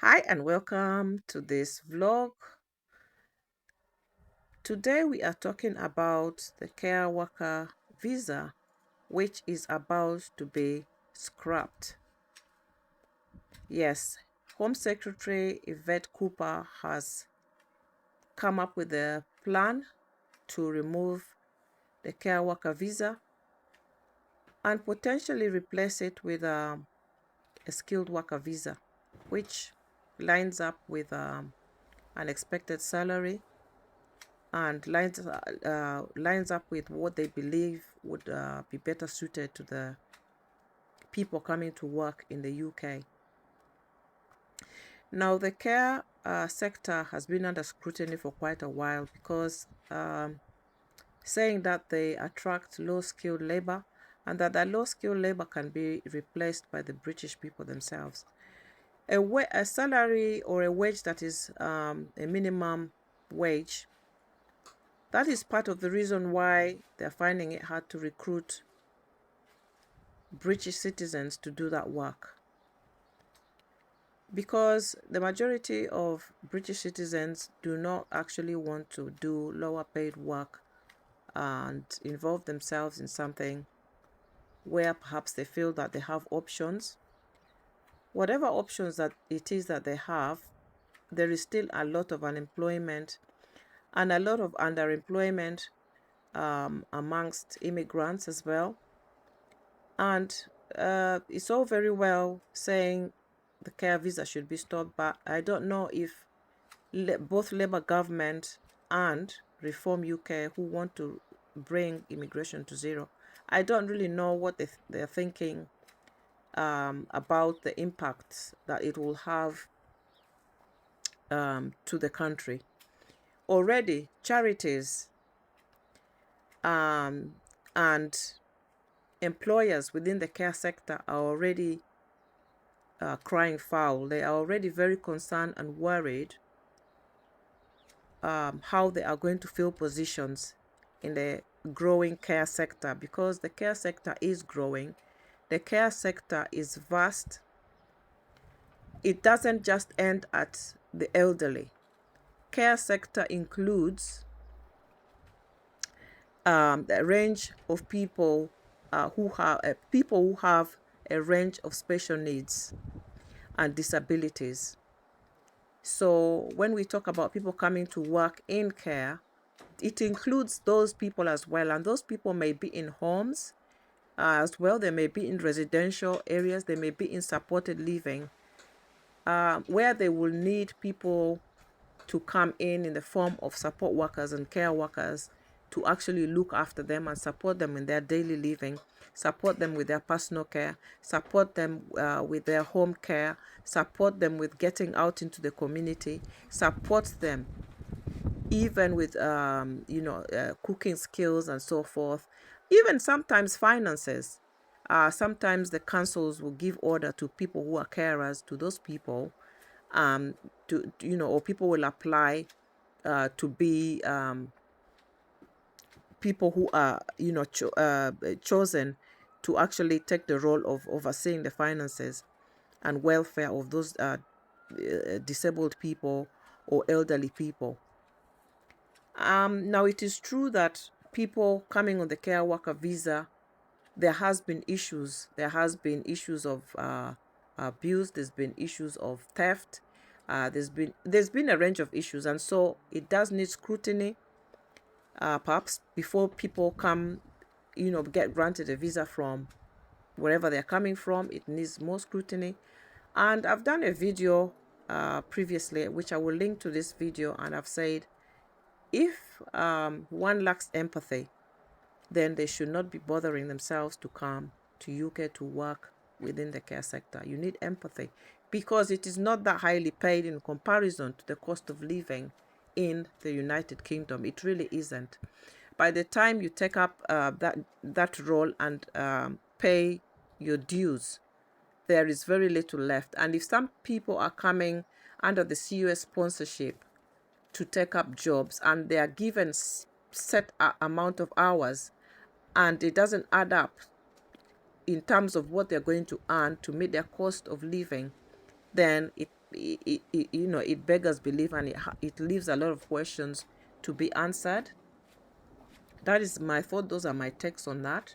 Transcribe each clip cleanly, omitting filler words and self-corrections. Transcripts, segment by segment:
Hi and welcome to this vlog. Today we are talking about the care worker visa, which is about to be scrapped. Yes, Home Secretary Yvette Cooper has come up with a plan to remove the care worker visa and potentially replace it with a skilled worker visa, which lines up with an expected salary and lines up with what they believe would be better suited to the people coming to work in the UK. Now, the care sector has been under scrutiny for quite a while because saying that they attract low-skilled labor and that low-skilled labor can be replaced by the British people themselves. A salary or a wage that is a minimum wage, that is part of the reason why they're finding it hard to recruit British citizens to do that work. Because the majority of British citizens do not actually want to do lower paid work and involve themselves in something where perhaps they feel that they have options. Whatever options that it is that they have, there is still a lot of unemployment and a lot of underemployment amongst immigrants as well. And it's all very well saying the care visa should be stopped, but I don't know if both Labour government and Reform UK, who want to bring immigration to zero, I don't really know what they're thinking about the impacts that it will have to the country. Already, charities and employers within the care sector are already crying foul. They are already very concerned and worried how they are going to fill positions in the growing care sector, because the care sector is growing. The care sector is vast. It doesn't just end at the elderly. Care sector includes a range of people who have a range of special needs and disabilities. So when we talk about people coming to work in care, it includes those people as well. And those people may be in homes as well. They may be in residential areas. They may be in supported living, where they will need people to come in the form of support workers and care workers to actually look after them and support them in their daily living, support them with their personal care, support them with their home care, support them with getting out into the community, support them even with cooking skills and so forth, even sometimes finances. Sometimes the councils will give order to people who are carers, to those people, or people will apply to be people who are chosen to actually take the role of overseeing the finances and welfare of those disabled people or elderly people. Now, it is true that people coming on the care worker visa, there has been issues. There has been issues of abuse. There's been issues of theft. There's been a range of issues, and so it does need scrutiny. Perhaps before people come, get granted a visa from wherever they're coming from, it needs more scrutiny. And I've done a video previously, which I will link to this video, and I've said, if one lacks empathy, then they should not be bothering themselves to come to UK to work within the care sector. You need empathy, because it is not that highly paid in comparison to the cost of living in the United Kingdom. It really isn't. By the time you take up that role and pay your dues, there is very little left. And if some people are coming under the CUS sponsorship to take up jobs and they are given set amount of hours and it doesn't add up in terms of what they're going to earn to meet their cost of living, then it beggars belief, and it leaves a lot of questions to be answered. That is my thought. Those are my takes on that.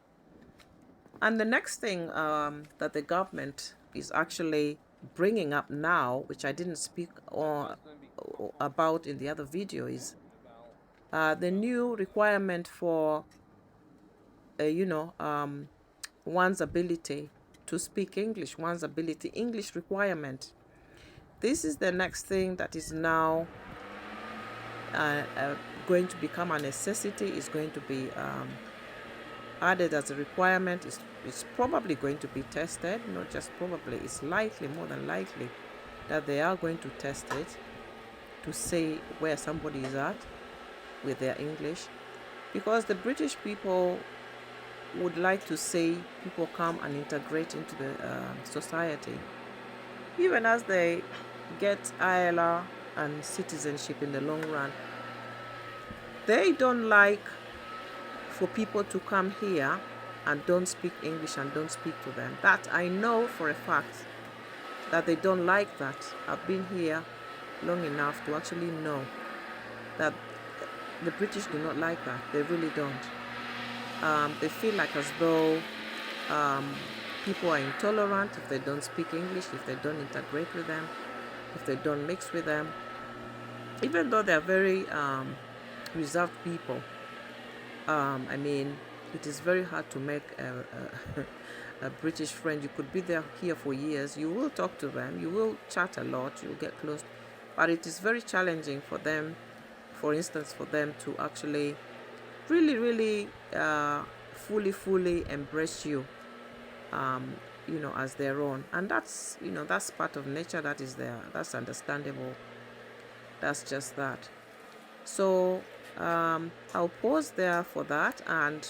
And the next thing that the government is actually bringing up now, which I didn't speak about in the other video, is the new requirement for one's ability to speak English, one's ability English requirement. This is the next thing that is now going to become a necessity. Is going to be added as a requirement. It's probably going to be tested, not just probably, it's likely, more than likely, that they are going to test it to see where somebody is at with their English, because the British people would like to see people come and integrate into the society, even as they get ILR and citizenship in the long run. They don't like for people to come here and don't speak English and don't speak to them. That I know for a fact, that they don't like that. I've been here long enough to actually know that the British do not like that. They really don't. They feel like as though people are intolerant if they don't speak English, if they don't integrate with them, if they don't mix with them. Even though they're very reserved people, I mean, it is very hard to make a British friend. You could be here for years. You will talk to them. You will chat a lot. You will get close. But it is very challenging for them, for instance, for them to actually really fully embrace you, as their own. And that's, that's part of nature. That is there. That's understandable. That's just that. So I'll pause there for that and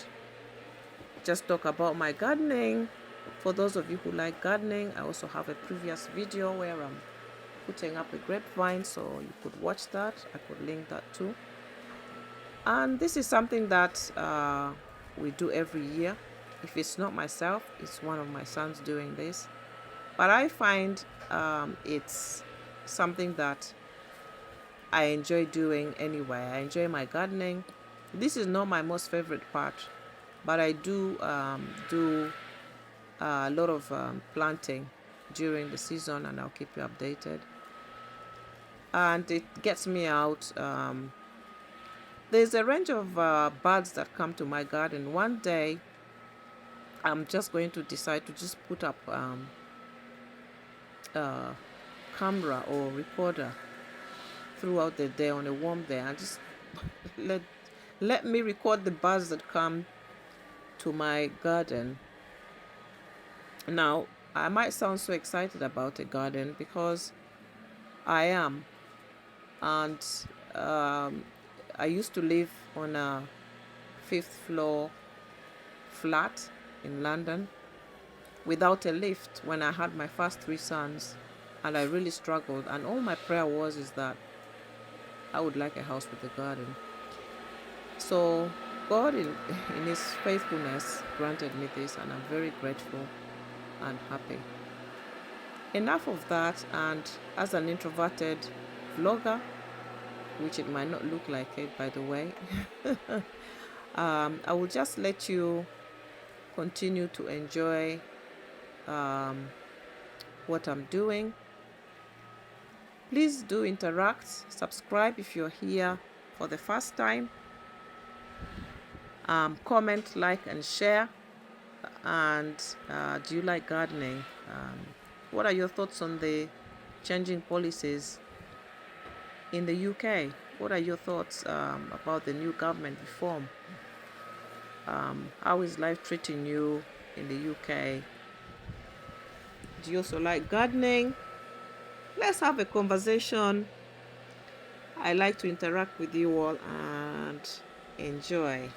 just talk about my gardening. For those of you who like gardening, I also have a previous video where I'm putting up a grapevine, so you could watch that. I could link that too. And this is something that we do every year. If it's not myself, it's one of my sons doing this. But I find it's something that I enjoy doing anyway. I enjoy my gardening. This is not my most favorite part, but I do do a lot of planting during the season, and I'll keep you updated. And it gets me out. There's a range of birds that come to my garden. One day, I'm just going to decide to just put up camera or recorder throughout the day on a warm day, and just let me record the birds that come to my garden. Now, I might sound so excited about a garden because I am, and I used to live on a 5th floor flat in London without a lift when I had my first 3 sons, and I really struggled, and all my prayer is that I would like a house with a garden. So God in his faithfulness granted me this, and I'm very grateful and happy. Enough of that. And as an introverted vlogger, which it might not look like it, by the way, I will just let you continue to enjoy what I'm doing. Please do interact, subscribe if you're here for the first time, comment, like, and share. And do you like gardening? What are your thoughts on the changing policies in the UK? What are your thoughts about the new government reform? How is life treating you in the UK? Do you also like gardening? Let's have a conversation. I like to interact with you all and enjoy.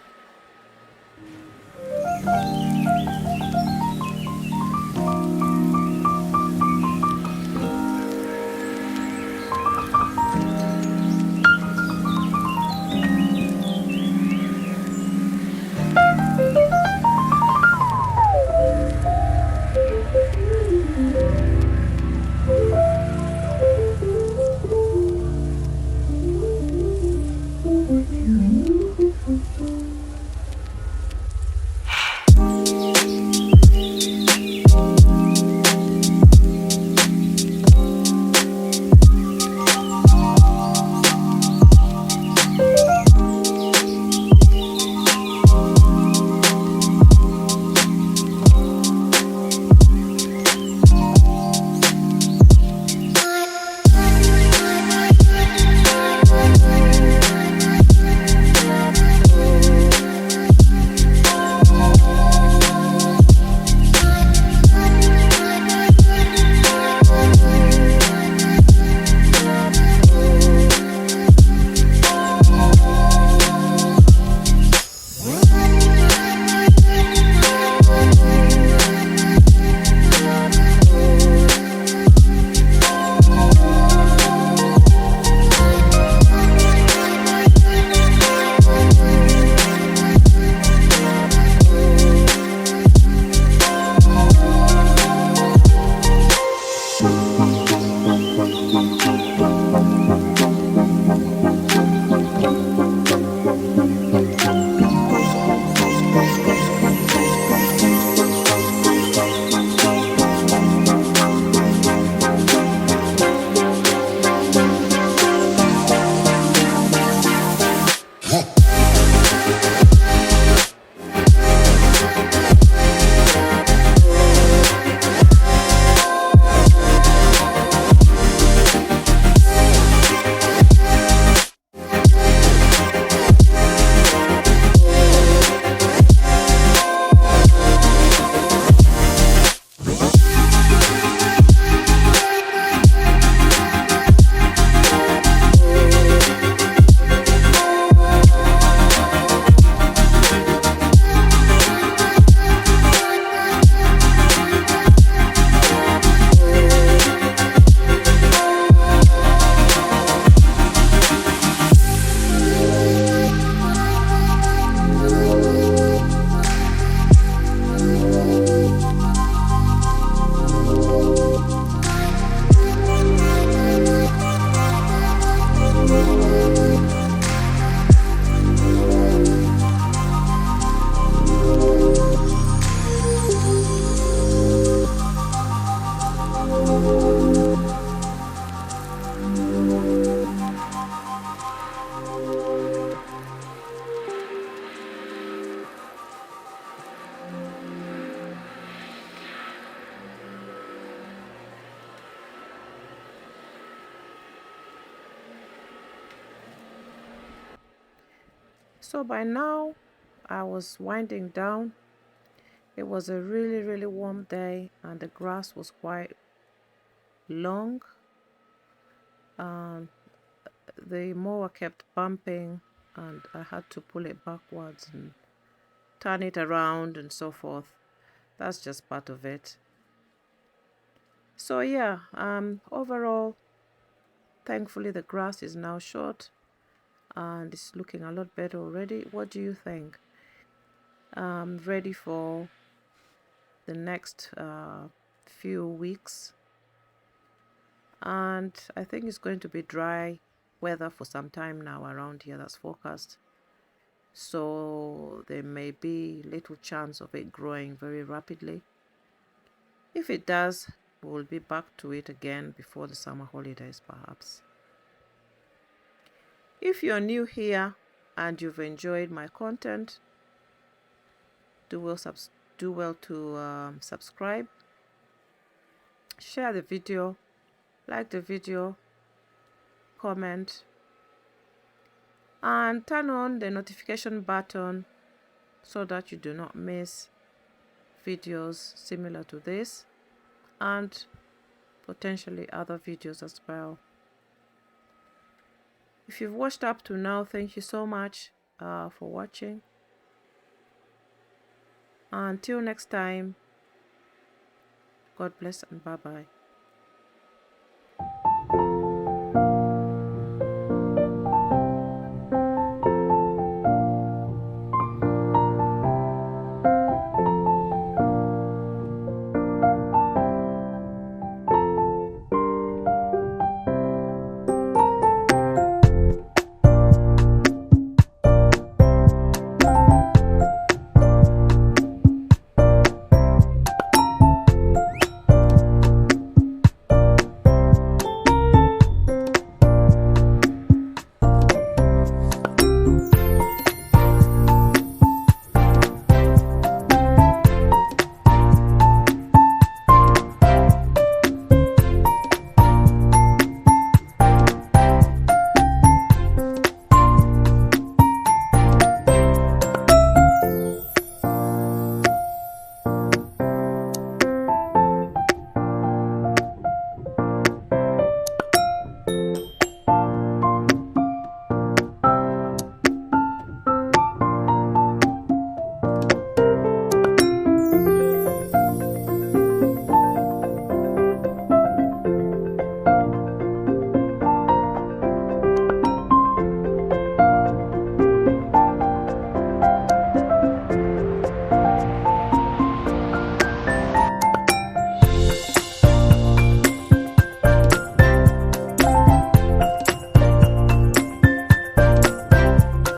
So by now I was winding down. It was a really warm day and the grass was quite long, and the mower kept bumping and I had to pull it backwards and turn it around and so forth. That's just part of it. So yeah, overall, thankfully the grass is now short and it's looking a lot better already. What do you think? I'm ready for the next few weeks, and I think it's going to be dry weather for some time now around here. That's forecast, so there may be little chance of it growing very rapidly. If it does, we'll be back to it again before the summer holidays perhaps. If you're new here and you've enjoyed my content, do well to subscribe, share the video, like the video, comment, and turn on the notification button so that you do not miss videos similar to this and potentially other videos as well. If you've watched up to now, thank you so much for watching. Until next time, God bless and bye-bye.